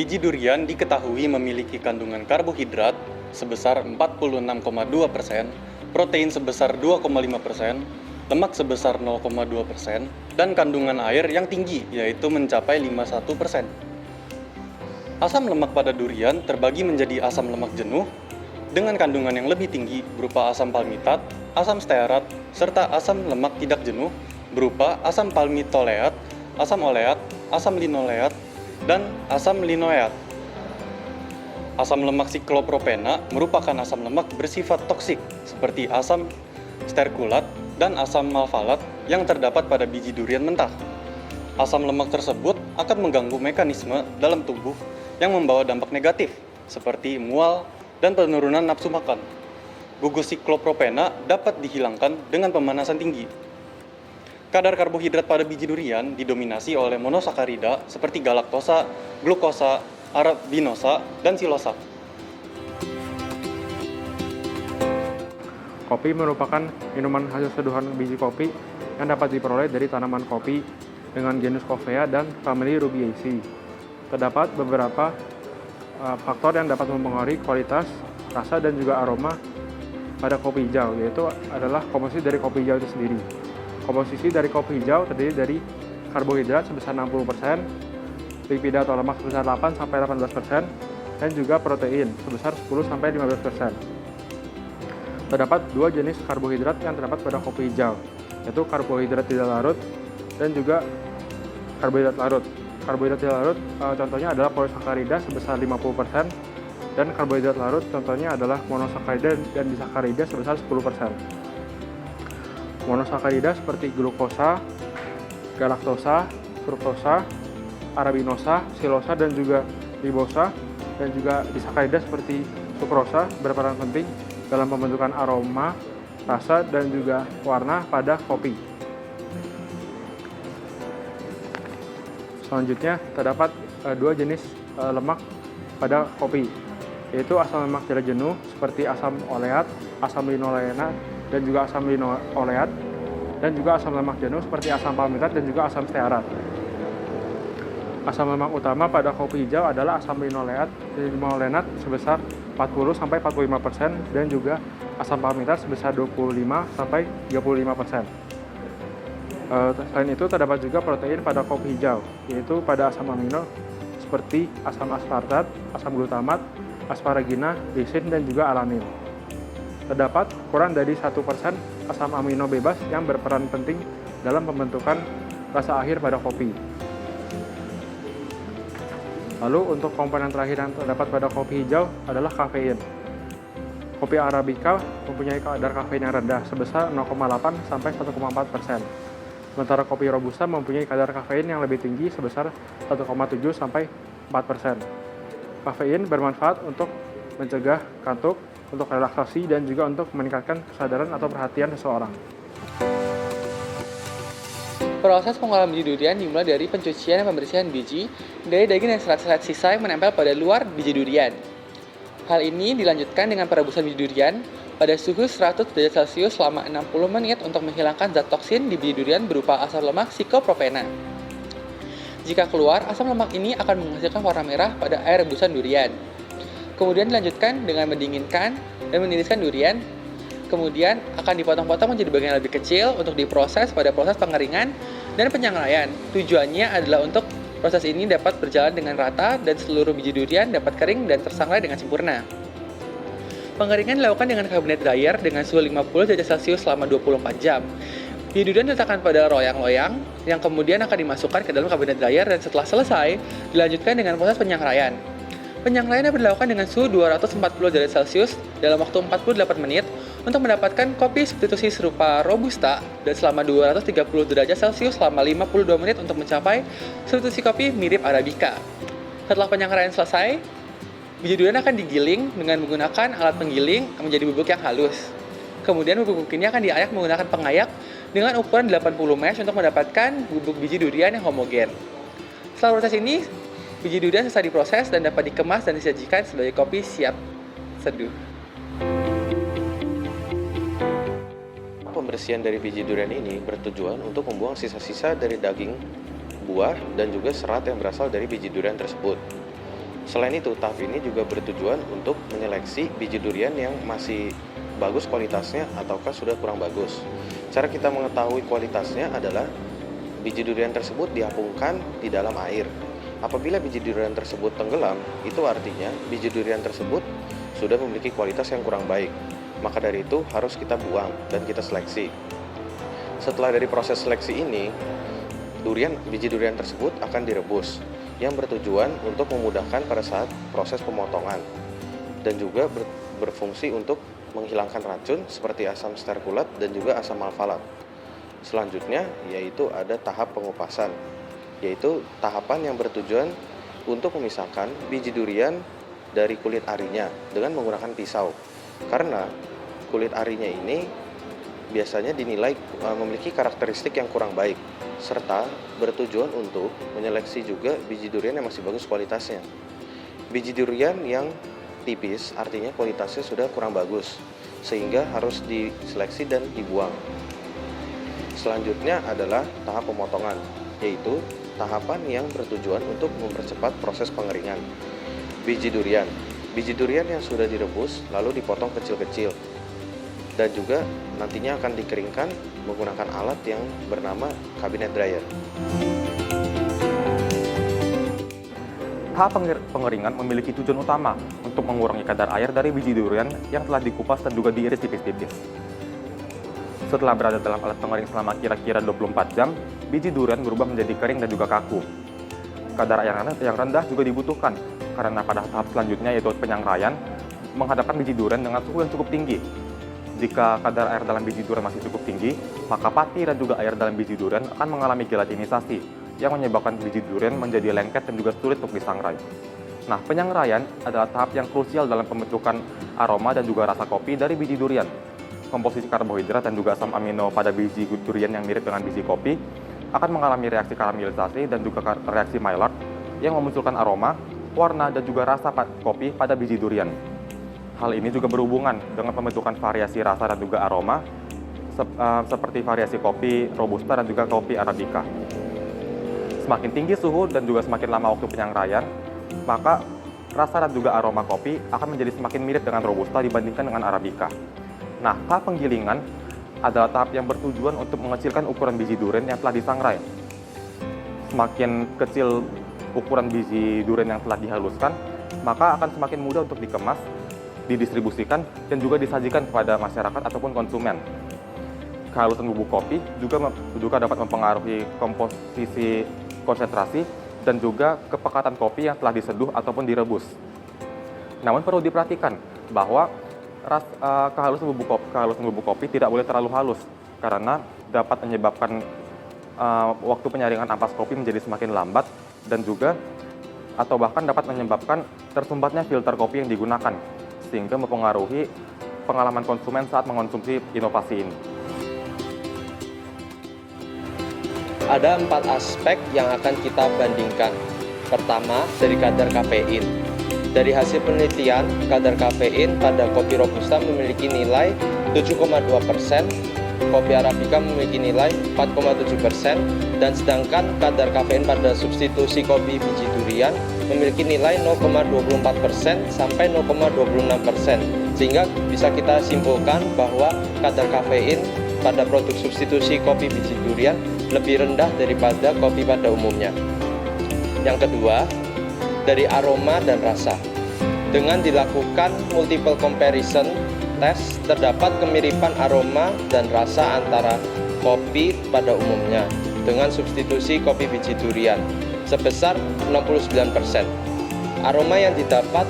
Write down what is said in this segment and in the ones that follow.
Biji durian diketahui memiliki kandungan karbohidrat sebesar 46,2%, protein sebesar 2,5%, lemak sebesar 0,2%, dan kandungan air yang tinggi yaitu mencapai 51%. Asam lemak pada durian terbagi menjadi asam lemak jenuh dengan kandungan yang lebih tinggi berupa asam palmitat, asam stearat, serta asam lemak tidak jenuh berupa asam palmitoleat, asam oleat, asam linoleat, dan asam linoleat. Asam lemak siklopropena merupakan asam lemak bersifat toksik seperti asam sterkulat dan asam malvalat yang terdapat pada biji durian mentah. Asam lemak tersebut akan mengganggu mekanisme dalam tubuh yang membawa dampak negatif seperti mual dan penurunan nafsu makan. Gugus siklopropena dapat dihilangkan dengan pemanasan tinggi. Kadar karbohidrat pada biji durian didominasi oleh monosakarida seperti galaktosa, glukosa, arabinosa, dan silosa. Kopi merupakan minuman hasil seduhan biji kopi yang dapat diperoleh dari tanaman kopi dengan genus Coffea dan famili Rubiaceae. Terdapat beberapa faktor yang dapat mempengaruhi kualitas, rasa, dan juga aroma pada kopi hijau, yaitu adalah komposisi dari kopi hijau itu sendiri. Komposisi dari kopi hijau terdiri dari karbohidrat sebesar 60%, lipida atau lemak sebesar 8-18%, dan juga protein sebesar 10-15%. Terdapat dua jenis karbohidrat yang terdapat pada kopi hijau, yaitu karbohidrat tidak larut dan juga karbohidrat larut. Karbohidrat tidak larut contohnya adalah polisakarida sebesar 50%, dan karbohidrat larut contohnya adalah monosakarida dan disakarida sebesar 10%. Monosakarida seperti glukosa, galaktosa, fruktosa, arabinosa, silosa, dan juga ribosa, dan juga disakarida seperti sukrosa berperan penting dalam pembentukan aroma, rasa, dan juga warna pada kopi. Selanjutnya terdapat dua jenis lemak pada kopi, yaitu asam lemak tidak jenuh seperti asam oleat, asam linoleat, dan juga asam linoleat, dan juga asam lemak jenuh seperti asam palmitat dan juga asam stearat. Asam lemak utama pada kopi hijau adalah asam linoleat sebesar 40-45% dan juga asam palmitat sebesar 25-35%. Selain itu terdapat juga protein pada kopi hijau, yaitu pada asam amino seperti asam aspartat, asam glutamat, asparagina, lisin, dan juga alanin. Terdapat kurang dari 1% asam amino bebas yang berperan penting dalam pembentukan rasa akhir pada kopi. Lalu untuk komponen terakhir yang terdapat pada kopi hijau adalah kafein. Kopi Arabica mempunyai kadar kafein yang rendah sebesar 0,8-1,4%. Sementara kopi Robusta mempunyai kadar kafein yang lebih tinggi sebesar 1,7-4%. Kafein bermanfaat untuk mencegah kantuk, untuk relaksasi, dan juga untuk meningkatkan kesadaran atau perhatian seseorang. Proses pengolahan biji durian dimulai dari pencucian dan pembersihan biji dari daging dan serat-serat sisa yang menempel pada luar biji durian. Hal ini dilanjutkan dengan perebusan biji durian pada suhu 100 derajat Celcius selama 60 menit untuk menghilangkan zat toksin di biji durian berupa asam lemak sikopropena. Jika keluar, asam lemak ini akan menghasilkan warna merah pada air rebusan durian. Kemudian dilanjutkan dengan mendinginkan dan meniriskan durian. Kemudian akan dipotong-potong menjadi bagian lebih kecil untuk diproses pada proses pengeringan dan penyangraian. Tujuannya adalah untuk proses ini dapat berjalan dengan rata dan seluruh biji durian dapat kering dan tersangrai dengan sempurna. Pengeringan dilakukan dengan cabinet dryer dengan suhu 50 derajat Celcius selama 24 jam. Biji durian diletakkan pada loyang-loyang yang kemudian akan dimasukkan ke dalam kabinet dryer dan setelah selesai dilanjutkan dengan proses penyangraian. Penyangraian dapat dilakukan dengan suhu 240 derajat Celcius dalam waktu 48 menit untuk mendapatkan kopi substitusi serupa Robusta dan selama 230 derajat Celcius selama 52 menit untuk mencapai substitusi kopi mirip Arabica. Setelah penyangraian selesai, biji durian akan digiling dengan menggunakan alat penggiling menjadi bubuk yang halus. Kemudian bubuk ini akan diayak menggunakan pengayak dengan ukuran 80 mesh untuk mendapatkan bubuk biji durian yang homogen. Setelah proses ini, biji durian selesai diproses dan dapat dikemas dan disajikan sebagai kopi siap seduh. Pembersihan dari biji durian ini bertujuan untuk membuang sisa-sisa dari daging, buah, dan juga serat yang berasal dari biji durian tersebut. Selain itu, tahap ini juga bertujuan untuk menyeleksi biji durian yang masih bagus kualitasnya ataukah sudah kurang bagus. Cara kita mengetahui kualitasnya adalah biji durian tersebut diapungkan di dalam air. Apabila biji durian tersebut tenggelam, itu artinya biji durian tersebut sudah memiliki kualitas yang kurang baik. Maka dari itu harus kita buang dan kita seleksi. Setelah dari proses seleksi ini, biji durian tersebut akan direbus, yang bertujuan untuk memudahkan pada saat proses pemotongan dan juga berfungsi untuk menghilangkan racun seperti asam sterkulat dan juga asam malvalat. Selanjutnya yaitu ada tahap pengupasan, yaitu tahapan yang bertujuan untuk memisahkan biji durian dari kulit arinya dengan menggunakan pisau. Karena kulit arinya ini biasanya dinilai memiliki karakteristik yang kurang baik, serta bertujuan untuk menyeleksi juga biji durian yang masih bagus kualitasnya. Biji durian yang tipis artinya kualitasnya sudah kurang bagus, sehingga harus diseleksi dan dibuang. Selanjutnya adalah tahap pemotongan, yaitu tahapan yang bertujuan untuk mempercepat proses pengeringan biji durian. Biji durian yang sudah direbus lalu dipotong kecil-kecil dan juga nantinya akan dikeringkan menggunakan alat yang bernama cabinet dryer. Tahap pengeringan memiliki tujuan utama untuk mengurangi kadar air dari biji durian yang telah dikupas dan juga diiris tipis-tipis. Setelah berada dalam alat pengering selama kira-kira 24 jam, biji durian berubah menjadi kering dan juga kaku. Kadar air yang rendah juga dibutuhkan karena pada tahap selanjutnya yaitu penyangraian menghadapkan biji durian dengan suhu yang cukup tinggi. Jika kadar air dalam biji durian masih cukup tinggi, maka pati dan juga air dalam biji durian akan mengalami gelatinisasi yang menyebabkan biji durian menjadi lengket dan juga sulit untuk disangrai. Nah, penyangraian adalah tahap yang krusial dalam pembentukan aroma dan juga rasa kopi dari biji durian. Komposisi karbohidrat dan juga asam amino pada biji durian yang mirip dengan biji kopi akan mengalami reaksi karamelisasi dan juga reaksi Maillard yang memunculkan aroma, warna, dan juga rasa kopi pada biji durian. Hal ini juga berhubungan dengan pembentukan variasi rasa dan juga aroma seperti variasi kopi Robusta dan juga kopi Arabica. Semakin tinggi suhu dan juga semakin lama waktu penyangraian, maka rasa dan juga aroma kopi akan menjadi semakin mirip dengan Robusta dibandingkan dengan Arabica. Nah, tahap penggilingan adalah tahap yang bertujuan untuk mengecilkan ukuran biji durian yang telah disangrai. Semakin kecil ukuran biji durian yang telah dihaluskan, maka akan semakin mudah untuk dikemas, didistribusikan, dan juga disajikan kepada masyarakat ataupun konsumen. Kehalusan bubuk kopi juga dapat mempengaruhi komposisi konsentrasi dan juga kepekatan kopi yang telah diseduh ataupun direbus. Namun perlu diperhatikan bahwa kehalusan bubuk kopi tidak boleh terlalu halus karena dapat menyebabkan waktu penyaringan ampas kopi menjadi semakin lambat dan juga atau bahkan dapat menyebabkan tersumbatnya filter kopi yang digunakan sehingga mempengaruhi pengalaman konsumen saat mengonsumsi inovasi ini. Ada 4 aspek yang akan kita bandingkan. Pertama, dari kadar kafein. Dari hasil penelitian, kadar kafein pada kopi Robusta memiliki nilai 7,2%, kopi Arabica memiliki nilai 4,7%, dan sedangkan kadar kafein pada substitusi kopi biji durian memiliki nilai 0,24% sampai 0,26%. Sehingga bisa kita simpulkan bahwa kadar kafein pada produk substitusi kopi biji durian lebih rendah daripada kopi pada umumnya. Yang kedua, dari aroma dan rasa. Dengan dilakukan multiple comparison test, terdapat kemiripan aroma dan rasa antara kopi pada umumnya dengan substitusi kopi biji durian sebesar 69%. Aroma yang didapat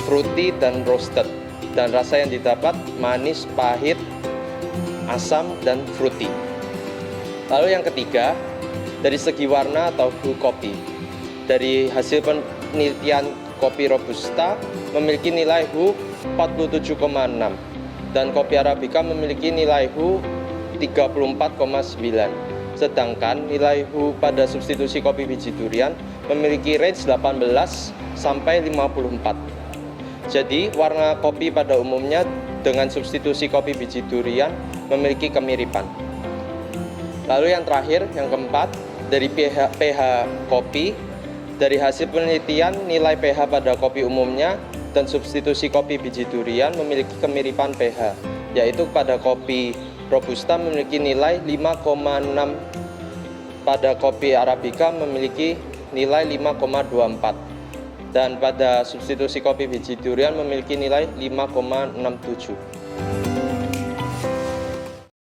fruity dan roasted, dan rasa yang didapat manis, pahit, asam, dan fruity. Lalu yang ketiga, dari segi warna atau hue kopi. Dari hasil penelitian kopi Robusta memiliki nilai hue 47,6 dan kopi Arabica memiliki nilai hue 34,9. Sedangkan nilai hue pada substitusi kopi biji durian memiliki range 18 sampai 54. Jadi warna kopi pada umumnya dengan substitusi kopi biji durian memiliki kemiripan. Lalu yang terakhir, yang keempat, dari pH kopi. Dari hasil penelitian, nilai pH pada kopi umumnya dan substitusi kopi biji durian memiliki kemiripan pH, yaitu pada kopi Robusta memiliki nilai 5,6, pada kopi Arabica memiliki nilai 5,24, dan pada substitusi kopi biji durian memiliki nilai 5,67.